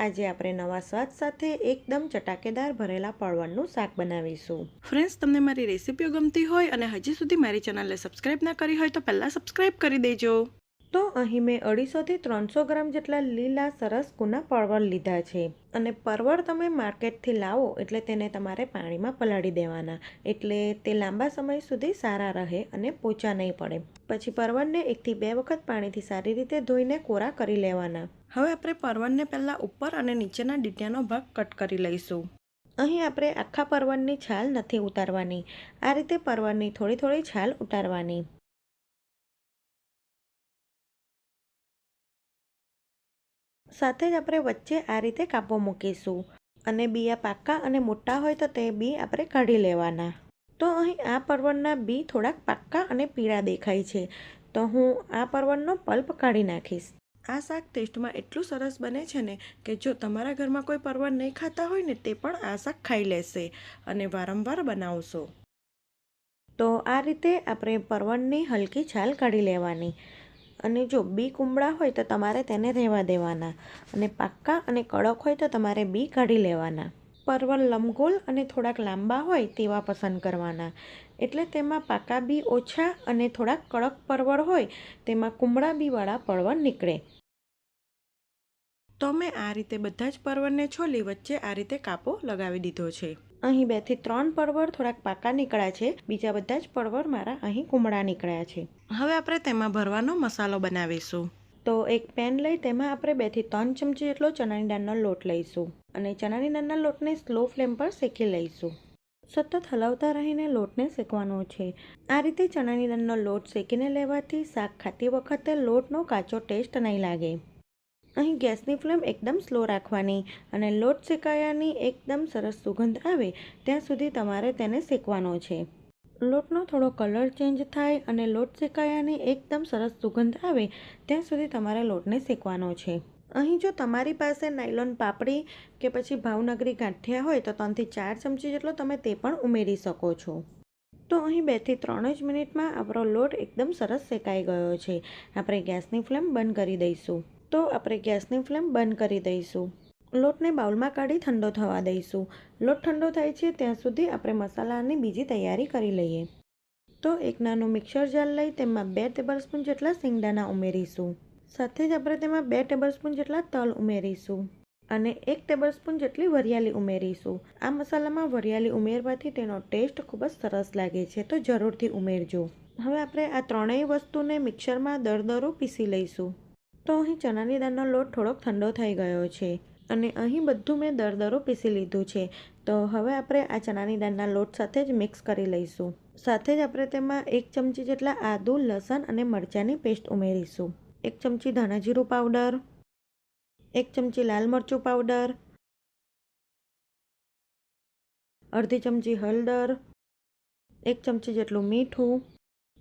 આજે આપણે નવા સ્વાદ સાથે એકદમ ચટાકેદાર ભરેલા પરવળનું શાક બનાવીશું। ફ્રેન્ડ્સ, તમને મારી રેસિપીઓ ગમતી હોય અને હજી સુધી મારી ચેનલને સબસ્ક્રાઇબ ના કરી હોય તો પહેલાં સબસ્ક્રાઇબ કરી દેજો। તો અહીં મેં 250 થી 300 ગ્રામ જેટલા લીલા સરસ કૂના પરવળ લીધા છે। અને પરવળ તમે માર્કેટથી લાવો એટલે તેને તમારે પાણીમાં પલાળી દેવાના, એટલે તે લાંબા સમય સુધી સારા રહે અને પોચા નહીં પડે। પછી પરવળને 1 થી 2 વખત પાણીથી સારી રીતે ધોઈને કોરા કરી લેવાના। હવે આપણે પરવળને પહેલાં ઉપર અને નીચેના ડીટીયાનો ભાગ કટ કરી લઈશું। અહીં આપણે આખા પરવળની છાલ નથી ઉતારવાની, આ રીતે પરવળની થોડી થોડી છાલ ઉતારવાની। સાથે જ આપણે વચ્ચે આ રીતે કાપો મૂકીશું અને બી પાકા અને મોટા હોય તો તે બી આપણે કાઢી લેવાના। તો અહીં આ પરવળના બી થોડાક પાકા અને પીળા દેખાય છે, તો હું આ પરવળનો પલ્પ કાઢી નાખીશ। આ શાક ટેસ્ટમાં એટલું સરસ બને છે ને કે જો તમારા ઘરમાં કોઈ પરવળ નહીં ખાતા હોય ને તે પણ આ શાક ખાઈ લેશે અને વારંવાર બનાવશો। તો આ રીતે આપણે પરવળની હલકી છાલ કાઢી લેવાની અને જો બી કુમળા હોય તો તમારે તેને રહેવા દેવાના અને પાક્કા અને કડક હોય તો તમારે બી કાઢી લેવાના। પરવળ લંબગોળ અને થોડાક લાંબા હોય તેવા પસંદ કરવાના, એટલે તેમાં પાકા બી ઓછા અને થોડાક કડક પરવળ હોય તેમાં કુમળા બીવાળા પરવળ નીકળે। તો મેં આ રીતે બધા જ પરવળને છોલી વચ્ચે આ રીતે કાપો લગાવી દીધો છે। અહીં 2 થી 3 પરવળ થોડાક પાકા નીકળ્યા છે, બીજા બધા જ પરવળ મારા અહીં કુમળા નીકળ્યા છે। હવે આપણે તેમાં ભરવાનો મસાલો બનાવીશું। તો એક પેન લઈ તેમાં આપણે 2 થી 3 ચમચી જેટલો ચણાની દાળનો લોટ લઈશું અને ચણાની દાળના લોટને સ્લો ફ્લેમ પર શેકી લઈશું। સતત હલાવતા રહીને લોટને શેકવાનો છે। આ રીતે ચણાની દાળનો લોટ શેકીને લેવાથી શાક ખાતી વખતે લોટનો કાચો ટેસ્ટ નહીં લાગે। અહીં ગેસની ફ્લેમ એકદમ સ્લો રાખવાની અને લોટ શેકાયાની એકદમ સરસ સુગંધ આવે ત્યાં સુધી તમારે તેને શેકવાનો છે। લોટનો થોડો કલર ચેન્જ થાય અને લોટ શેકાયાની એકદમ સરસ સુગંધ આવે ત્યાં સુધી તમારે લોટને શેકવાનો છે। અહીં જો તમારી પાસે નાયલોન પાપડી કે પછી ભાવનગરી ગાંઠિયા હોય તો 3 થી 4 ચમચી જેટલો તમે તે પણ ઉમેરી શકો છો। તો અહીં 2 થી 3 જ મિનિટમાં આપણો લોટ એકદમ સરસ શેકાઈ ગયો છે। આપણે ગેસની ફ્લેમ બંધ કરી દઈશું। તો આપણે ગેસની ફ્લેમ બંધ કરી દઈશું। લોટને બાઉલમાં કાઢી ઠંડો થવા દઈશું। લોટ ઠંડો થાય છે ત્યાં સુધી આપણે મસાલાની બીજી તૈયારી કરી લઈએ। તો એક નાનું મિક્સર જાર લઈ તેમાં 2 ટેબલસ્પૂન જેટલા શેંગદાણા ઉમેરીશું। સાથે જ આપણે તેમાં 2 ટેબલસ્પૂન જેટલા તલ ઉમેરીશું અને 1 ટેબલસ્પૂન જેટલી વરિયાળી ઉમેરીશું। આ મસાલામાં વરિયાળી ઉમેરવાથી તેનો ટેસ્ટ ખૂબ જ સરસ લાગે છે, તો જરૂરથી ઉમેરજો। હવે આપણે આ ત્રણેય વસ્તુને મિક્સરમાં દરદરું પીસી લઈશું। તો અહીં ચણાની દાળનો લોટ થોડોક ઠંડો થઈ ગયો છે અને અહીં બધું મેં દરદરું પીસી લીધું છે। તો હવે આપણે આ ચણાની દાળના લોટ સાથે જ મિક્સ કરી લઈશું। સાથે જ આપણે તેમાં 1 ચમચી જેટલા આદુ, લસણ અને મરચાંની પેસ્ટ ઉમેરીશું। 1 ચમચી ધાણા જીરું પાવડર, 1 ચમચી લાલ મરચું પાવડર, અડધી ચમચી હળદર, 1 ચમચી જેટલું મીઠું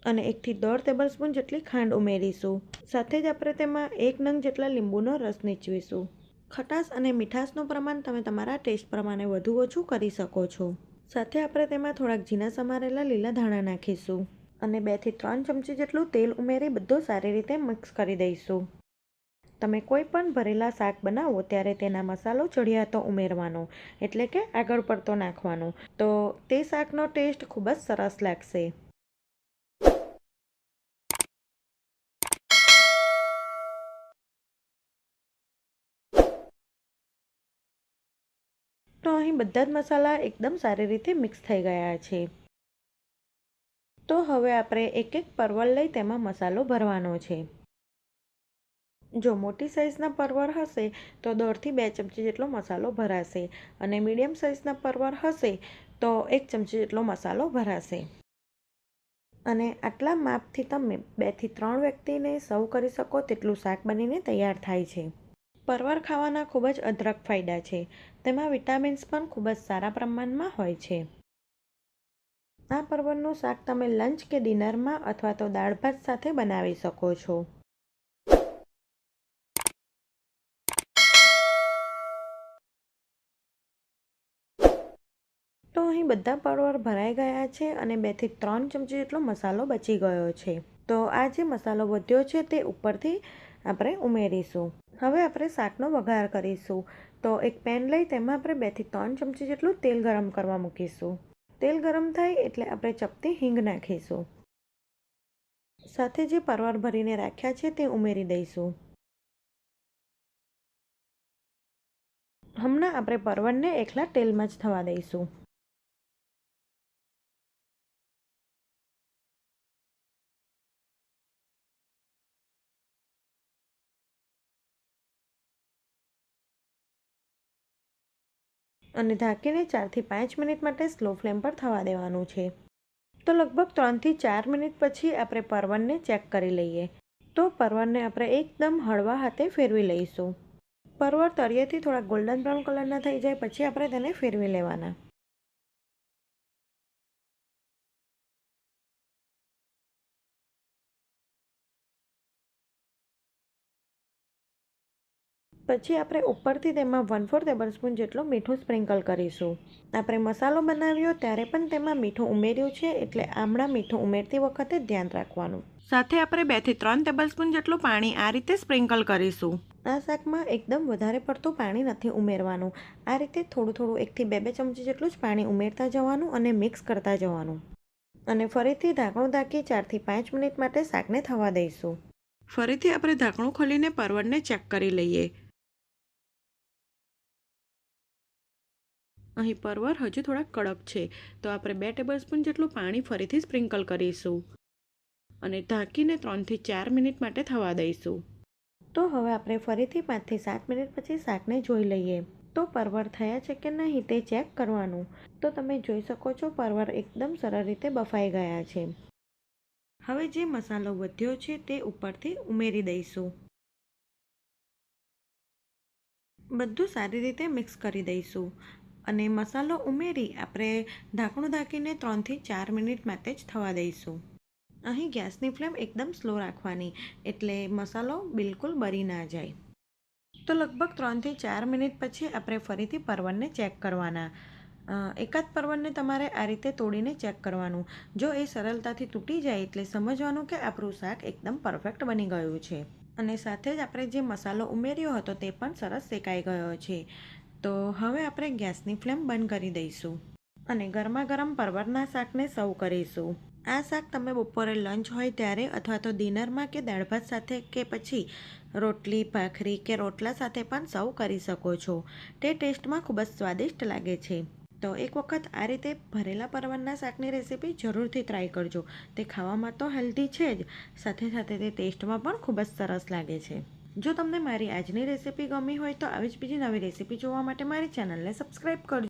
અને 1 થી 1.5 ટેબલસ્પૂન જેટલી ખાંડ ઉમેરીશું। સાથે જ આપણે તેમાં 1 નંગ જેટલા લીંબુનો રસ નીચવીશું। ખટાશ અને મીઠાશનું પ્રમાણ તમે તમારા ટેસ્ટ પ્રમાણે વધુ ઓછું કરી શકો છો। સાથે આપણે તેમાં થોડાક ઝીણા સમારેલા લીલા ધાણા નાખીશું અને 2 થી 3 ચમચી જેટલું તેલ ઉમેરી બધું સારી રીતે મિક્સ કરી દઈશું। તમે કોઈ પણ ભરેલા શાક બનાવો ત્યારે તેના મસાલો ચડિયાતો ઉમેરવાનો, એટલે કે આગળ પડતો નાખવાનો, તો તે શાકનો ટેસ્ટ ખૂબ જ સરસ લાગશે। તો અહીં બધા જ મસાલા એકદમ સારી રીતે મિક્સ થઈ ગયા છે। તો હવે આપણે એક એક પરવળ લઈ તેમાં મસાલો ભરવાનો છે। જો મોટી સાઇઝના પરવળ હશે તો 1.5 થી 2 ચમચી જેટલો મસાલો ભરાશે અને મીડિયમ સાઇઝના પરવળ હશે તો 1 ચમચી જેટલો મસાલો ભરાશે। અને આટલા માપથી તમે 2 થી 3 વ્યક્તિને સર્વ કરી શકો તેટલું શાક બનીને તૈયાર થાય છે। પરવળ ખાવાના ખૂબ જ અઢળક ફાયદા છે, તેમાં વિટામિન્સ પણ ખૂબ જ સારા પ્રમાણમાં હોય છે। આ પરવળનું શાક તમે લંચ કે ડિનરમાં અથવા તો દાળ ભાત સાથે બનાવી શકો છો। તો અહીં બધા પરવળ ભરાઈ ગયા છે અને 2 થી 3 ચમચી જેટલો મસાલો બચી ગયો છે। તો આ જે મસાલો વધ્યો છે તે ઉપરથી આપણે ઉમેરીશું. હવે આપણે શાકનો વઘાર કરીશું. તો એક પેન લઈ તેમાં આપણે 2 થી 3 ચમચી જેટલું તેલ ગરમ કરવા મૂકીશું. તેલ ગરમ થાય એટલે આપણે ચપટી હિંગ નાખીશું. સાથે જે પરવર ભરીને રાખ્યા છે તે ઉમેરી દઈશું. હમણાં આપણે પરવરને એકલા તેલમાં જ થવા દઈશું. અને ઢાંકીને 4 થી 5 મિનિટ માટે સ્લો ફ્લેમ પર થવા દેવાનું છે. તો લગભગ 3 થી 4 મિનિટ પછી આપણે પરવરને ચેક કરી લઈએ. તો પરવરને આપણે એકદમ હળવા હાથે ફેરવી લઈશું. પરવર તળિયેથી થોડા ગોલ્ડન બ્રાઉન કલરના થઈ જાય પછી આપણે તેને ફેરવી લેવાના. પછી આપણે ઉપરથી તેમાં 1/4 ટેબલસ્પૂન જેટલો મીઠું સ્પ્રિંકલ કરીશું. આપણે મસાલો બનાવ્યો ત્યારે પણ તેમાં મીઠું ઉમેર્યું છે એટલે આમળા મીઠું ઉમેરતી વખતે ધ્યાન રાખવાનું. સાથે આપણે 2 થી 3 ટેબલસ્પૂન જેટલું પાણી આ રીતે સ્પ્રિંકલ કરીશું. આ શાકમાં એકદમ વધારે પડતું પાણી નથી ઉમેરવાનું. આ રીતે થોડું થોડું 1 થી 2 ચમચી જેટલું જ પાણી ઉમેરતા જવાનું અને મિક્સ કરતા જવાનું. અને ફરીથી ઢાંકણું ઢાંકી 4 થી 5 મિનિટ માટે શાકને થવા દઈશું. ફરીથી આપણે ઢાંકણું ખોલીને પરવરને ચેક કરી લઈએ. અહીં પરવર હજુ થોડા કડક છે તો આપણે 2 ટેબલસ્પૂન જેટલું પાણી ફરીથી સ્પ્રિંકલ કરીશું અને ઢાંકીને 3 થી 4 મિનિટ માટે થવા દઈશું. તો હવે આપણે ફરીથી 5 થી 7 મિનિટ પછી શાકને જોઈ લઈએ. તો પરવર થયા છે કે નહીં તે ચેક કરવાનું. તો તમે જોઈ શકો છો પરવર એકદમ સરળ રીતે બફાઈ ગયા છે. હવે જે મસાલો વધ્યો છે તે ઉપરથી ઉમેરી દઈશું. બધું સારી રીતે મિક્સ કરી દઈશું. અને મસાલો ઉમેરી આપણે ઢાંકણું ઢાંકીને 3 થી 4 મિનિટ માટે જ થવા દઈશું. અહીં ગેસની ફ્લેમ એકદમ સ્લો રાખવાની એટલે મસાલો બિલકુલ બળી ના જાય. તો લગભગ 3 થી 4 મિનિટ પછી આપણે ફરીથી પરવરને ચેક કરવાના. એકાદ પરવરને તમારે આ રીતે તોડીને ચેક કરવાનું. જો એ સરળતાથી તૂટી જાય એટલે સમજવાનું કે આપણું શાક એકદમ પરફેક્ટ બની ગયું છે. અને સાથે જ આપણે જે મસાલો ઉમેર્યો હતો તે પણ સરસ શેકાઈ ગયો છે. તો હવે આપણે ગેસની ફ્લેમ બંધ કરી દઈશું અને ગરમા ગરમ પરવરના શાકને સર્વ કરીશું. આ શાક તમે બપોરે લંચ હોય ત્યારે અથવા તો ડિનરમાં કે દાળ ભાત સાથે કે પછી રોટલી ભાખરી કે રોટલા સાથે પણ સર્વ કરી શકો છો. તે ટેસ્ટમાં ખૂબ જ સ્વાદિષ્ટ લાગે છે. તો એક વખત આ રીતે ભરેલા પરવરના શાકની રેસીપી જરૂરથી ટ્રાય કરજો. તે ખાવામાં તો હેલ્ધી છે જ, સાથે સાથે તે ટેસ્ટમાં પણ ખૂબ જ સરસ લાગે છે. જો તમને મારી આજની રેસીપી ગમી હોય તો આવી જ બીજી નવી રેસીપી જોવા માટે મારી ચેનલને સબસ્ક્રાઈબ કરજો.